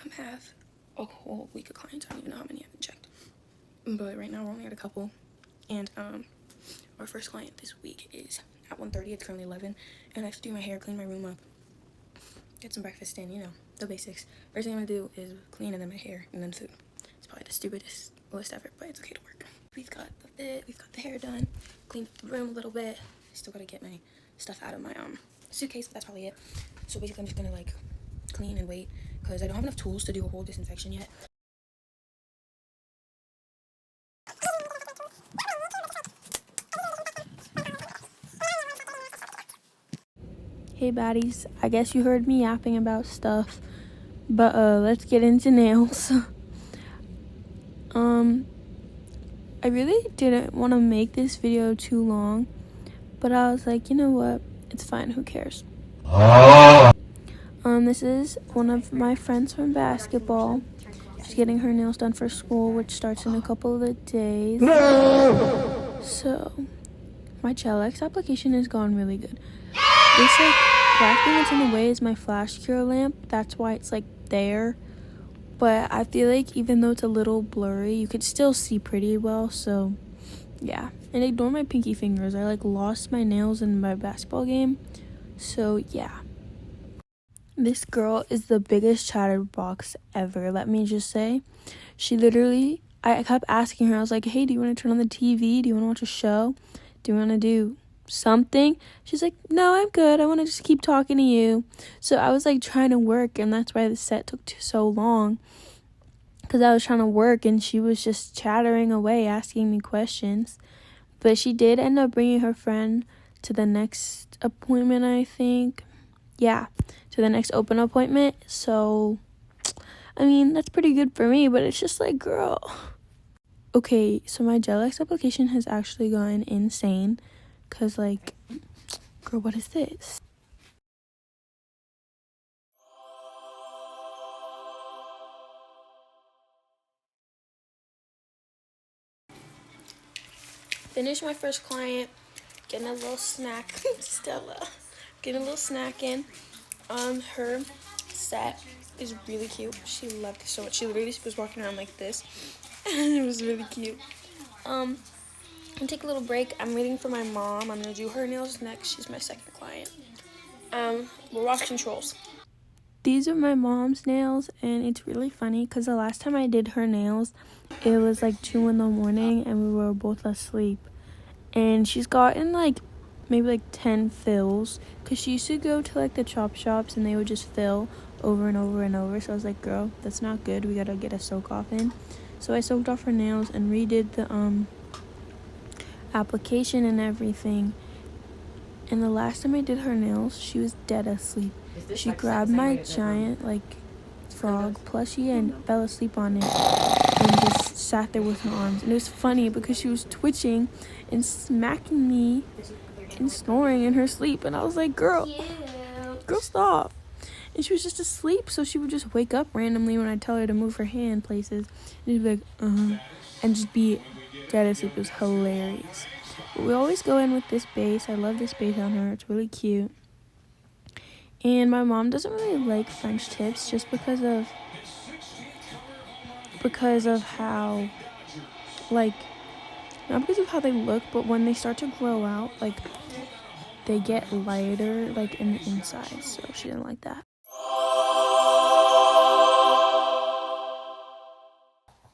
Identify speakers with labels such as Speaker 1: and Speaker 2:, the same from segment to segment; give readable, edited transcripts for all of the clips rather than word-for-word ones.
Speaker 1: come have a whole week of clients. I don't even know how many, I haven't checked. But right now we're only at a couple. And our first client this week is at 1:30. It's currently 11. And I have to do my hair, clean my room up, get some breakfast in, you know, the basics. First thing I'm gonna do is clean and then my hair and then food. It's probably the stupidest list ever, but it's okay to work. We've got the fit, we've got the hair done, cleaned up the room a little bit. I still gotta get my stuff out of my suitcase, but that's probably it. So basically I'm just gonna like clean and wait because I don't have enough tools to do a whole disinfection yet. Hey baddies, I guess you heard me yapping about stuff, but let's get into nails. I really didn't want to make this video too long, but I was like, you know what, it's fine, who cares. This is one of my friends from basketball. She's getting her nails done for school, which starts in a couple of days. So my gel X application has gone really good. This like black thing that's in the way is my flash cure lamp. That's why it's like there. But I feel like even though it's a little blurry, you could still see pretty well. So yeah. And ignore my pinky fingers. I like lost my nails in my basketball game. So yeah. This girl is the biggest chatterbox ever, let me just say. She literally, I kept asking her, I was like, hey, do you want to turn on the TV? Do you want to watch a show? Do you want to do something? She's like, no, I'm good. I want to just keep talking to you. So I was like trying to work, and that's why the set took so long, because I was trying to work and she was just chattering away, asking me questions. But she did end up bringing her friend to the next appointment, I think. Yeah, to the next open appointment. So I mean, that's pretty good for me, but it's just like, girl. Okay, so my gel X application has actually gone insane. Because, like, girl, what is this? Finished my first client. Getting a little snack. Stella. Getting a little snack in. Her set is really cute. She loved it so much. She literally was walking around like this. And it was really cute. I'm gonna take a little break. I'm waiting for my mom. I'm gonna do her nails next. She's my second client. We're watching Trolls. These are my mom's nails, and it's really funny because the last time I did her nails, it was like 2 in the morning and we were both asleep. And she's gotten like maybe like 10 fills because she used to go to like the chop shops and they would just fill over and over and over. So I was like, girl, that's not good. We gotta get a soak off in. So I soaked off her nails and redid the application and everything. And the last time I did her nails, she was dead asleep. She like grabbed my giant like frog plushie and fell asleep on it and just sat there with her arms. And it was funny because she was twitching and smacking me and snoring in her sleep, and I was like, girl stop. And she was just asleep, so she would just wake up randomly when I tell her to move her hand places, and she'd be like, and just be dead asleep. It was hilarious. But we always go in with this base. I love this base on her. It's really cute. And my mom doesn't really like French tips just because of how, like, not because of how they look, but when they start to grow out, like, they get lighter, like, in the inside. So she didn't like that.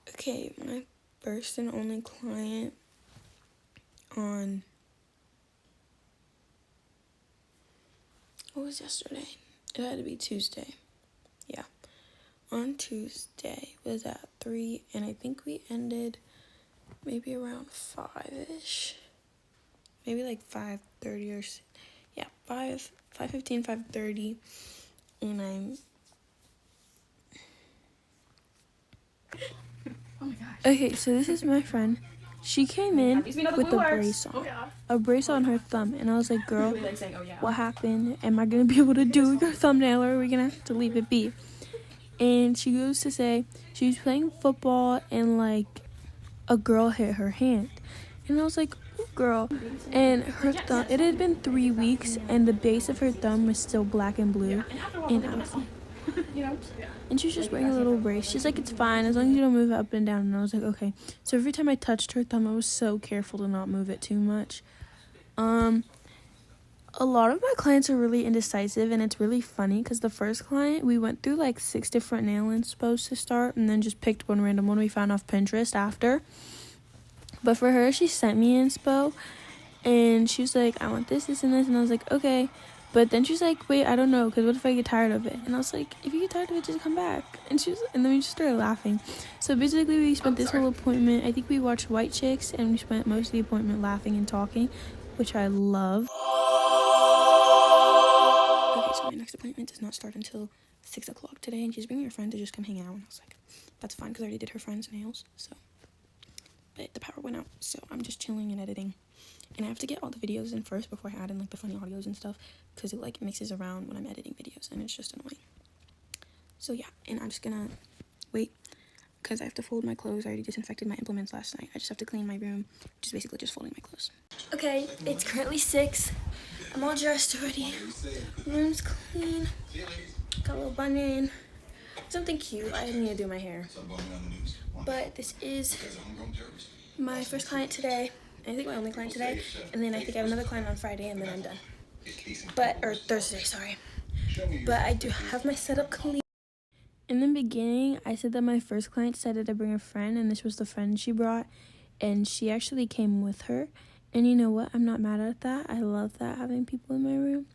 Speaker 1: Okay, my first and only client on, what was yesterday? It had to be Tuesday. Yeah. On Tuesday was at 3, and I think we ended maybe around 5-ish. Maybe like 5:30 or, yeah, 5:15, 5:30. And I'm, oh my gosh. Okay, so this is my friend. She came in with a brace on. A brace on her thumb. And I was like, girl, what happened? Am I going to be able to do your thumbnail, or are we going to have to leave it be? And she goes to say she was playing football and like a girl hit her hand. And I was like, ooh, girl. And her thumb, it had been 3 weeks and the base of her thumb was still black and blue. And I was like, And she was just wearing a little brace. She's like, it's fine as long as you don't move it up and down. And I was like, okay. So every time I touched her thumb, I was so careful to not move it too much. A lot of my clients are really indecisive, and it's really funny because the first client, we went through like 6 different nail inspos to start and then just picked one random one we found off Pinterest after. But for her, she sent me inspo, and she was like, I want this, this, and this. And I was like, okay. But then she's like, wait, I don't know, because what if I get tired of it? And I was like, if you get tired of it, just come back. And then we just started laughing. So basically, we spent this whole appointment, I think we watched White Chicks, and we spent most of the appointment laughing and talking, which I love. Okay, so my next appointment does not start until 6 o'clock today, and she's bringing her friend to just come hang out. And I was like, that's fine, because I already did her friend's nails, so. But the power went out, so I'm just chilling and editing. And I have to get all the videos in first before I add in like the funny audios and stuff, because it like mixes around when I'm editing videos, and it's just annoying. So yeah, and I'm just gonna wait, because I have to fold my clothes. I already disinfected my implements last night. I just have to clean my room, which is basically just folding my clothes. Okay, it's currently 6. I'm all dressed already. Room's clean. Got a little bun in. Something cute. I need to do my hair. But this is my first client today. I think my only client today. And then I think I have another client on Friday, and then I'm done. Or Thursday, sorry. But I do have my setup clean. In the beginning, I said that my first client decided to bring a friend, and this was the friend she brought. And she actually came with her. And you know what? I'm not mad at that. I love that, having people in my room.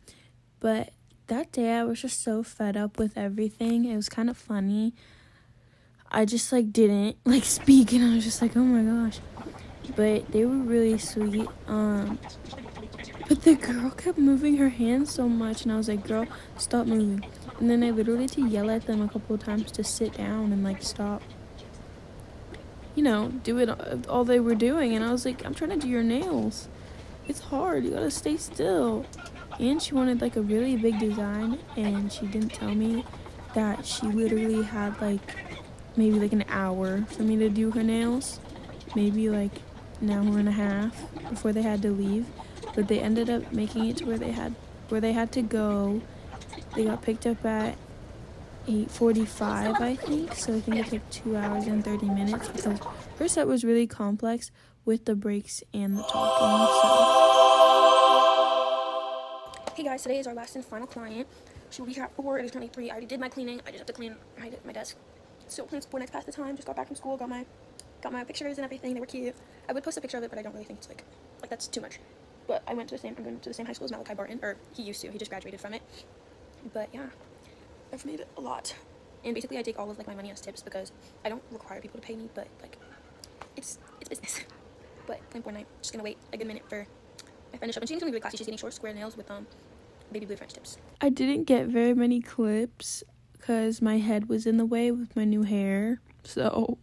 Speaker 1: But that day, I was just so fed up with everything. It was kind of funny. I just, like, didn't, like, speak. And I was just like, oh, my gosh. But they were really sweet. But the girl kept moving her hands so much. And I was like, girl, stop moving. And then I literally had to yell at them a couple of times to sit down and, like, stop. You know, do it all they were doing. And I was like, I'm trying to do your nails. It's hard. You gotta stay still. And she wanted like a really big design, and she didn't tell me that she literally had like maybe like an hour for me to do her nails. Maybe like an hour and a half before they had to leave. But they ended up making it to where they had to go. They got picked up at 8:45, I think. So I think it took 2 hours and 30 minutes because her set was really complex with the breaks and the talking. So. Hey guys, today is our last and final client. She will be here at 4. It is currently 3. I already did my cleaning. I just have to clean my desk. So clean 4 next past the time. Just got back from school. Got my pictures and everything. They were cute. I would post a picture of it, but I don't really think it's like that's too much. But I'm going to the same high school as Malachi Barton, or he used to. He just graduated from it. But yeah. I've made a lot, and basically I take all of like my money as tips because I don't require people to pay me, but like it's business. But plan 4 night, just gonna wait a good minute for my friend to show up, and she's gonna be really classy. She's getting short square nails with baby blue French tips. I didn't get very many clips because my head was in the way with my new hair, so